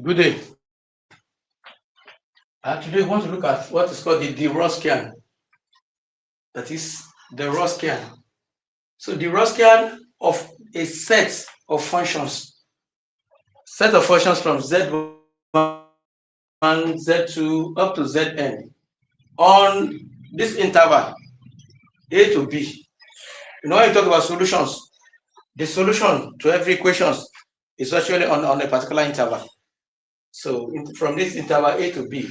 Good day. Today we want to look at what is called the Wronskian. That is the Wronskian. So the Wronskian of a set of functions from Z1, Z2 up to Zn on this interval A to B. You know, when you talk about solutions, the solution to every equation is actually on a particular interval. So from this interval A to B,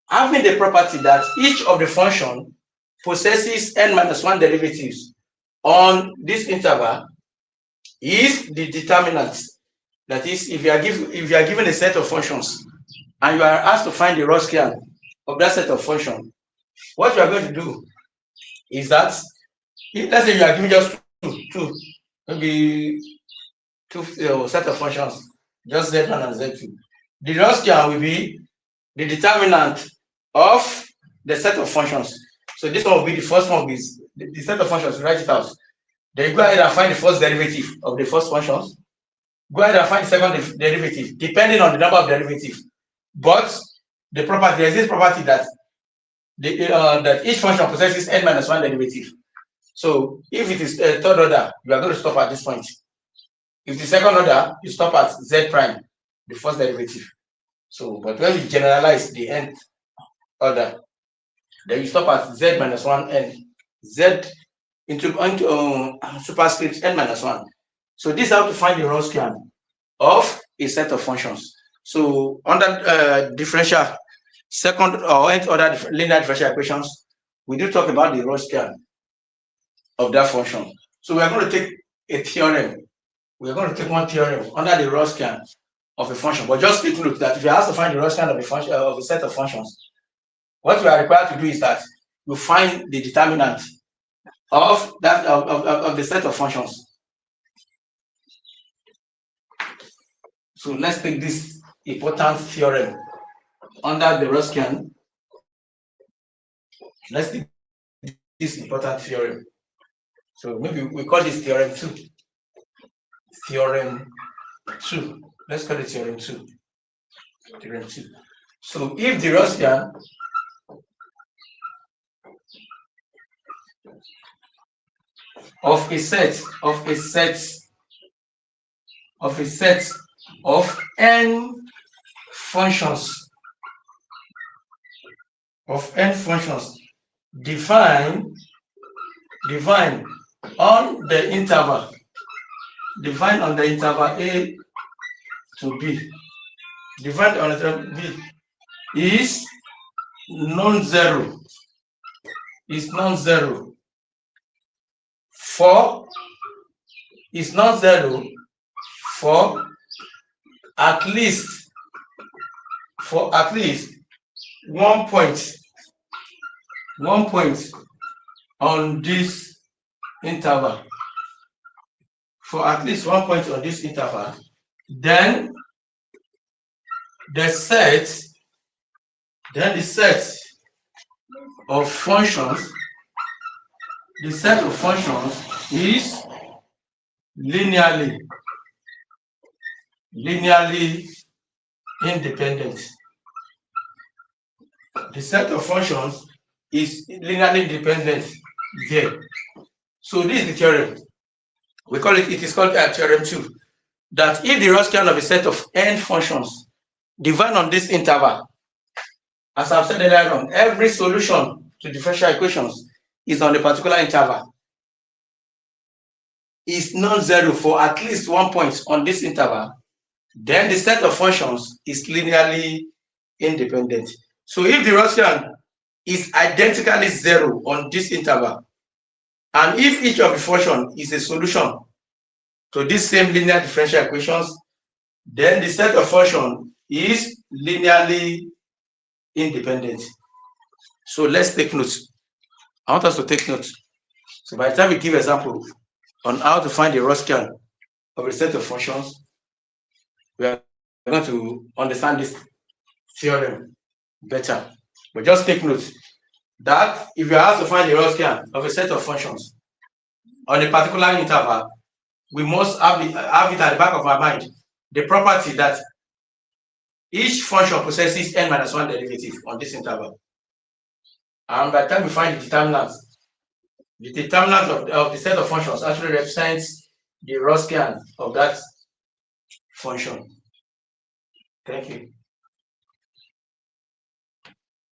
having the property that each of the function possesses n-1 derivatives on this interval is the determinant. That is, if you are given a set of functions and you are asked to find the Wronskian of that set of functions, what you are going to do is that, let's say you are given just maybe two set of functions, just Z1 and Z2. The Wronskian will be the determinant of the set of functions. So this one will be the first one, is the set of functions. Write it out. Then you go ahead and find the first derivative of the first functions. Go ahead and find the second derivative, depending on the number of derivatives. But the property, there is this property that that each function possesses n-1 derivative. So if it is third order, you are going to stop at this point. If the second order, you stop at z prime, the first derivative. So, but when you generalize the nth order, then you stop at z-1n, z into superscript n-1. So this is how to find the Wronskian of a set of functions. So under differential second or nth order linear differential equations, we do talk about the Wronskian of that function. So we are going to take a theorem. We are going to take one theorem under the Wronskian of a function. But just take note that if you are asked to find the Wronskian of a function of a set of functions, what we are required to do is that you find the determinant of that of the set of functions. So let's take this important theorem under the Wronskian. Let's take this important theorem. So maybe we call this theorem 2. Theorem 2. Let's call it theorem 2. Theorem 2. So if the Wronskian of a set of n functions defined on the interval A to B, defined on the interval B, is non-zero for at least one point on this interval. For at least 1 point on this interval, then the set of functions is linearly independent. The set of functions is linearly independent there. So this is the theorem. We call it is called theorem 2. That if the Wronskian of a set of n functions defined on this interval, as I've said earlier on, every solution to differential equations is on a particular interval, is non-zero for at least 1 point on this interval, then the set of functions is linearly independent. So if the Wronskian is identically 0 on this interval, and if each of the function is a solution to this same linear differential equations, then the set of function is linearly independent. So let's take notes. I want us to take notes. So by the time we give example on how to find the Wronskian of a set of functions, we are going to understand this theorem better. But just take note that if you are asked to find the Wronskian of a set of functions on a particular interval, we must have it at the back of our mind, the property that Each function possesses n minus 1 derivative on this interval. And by the time we find the determinant of the set of functions actually represents the Wronskian of that function. Thank you.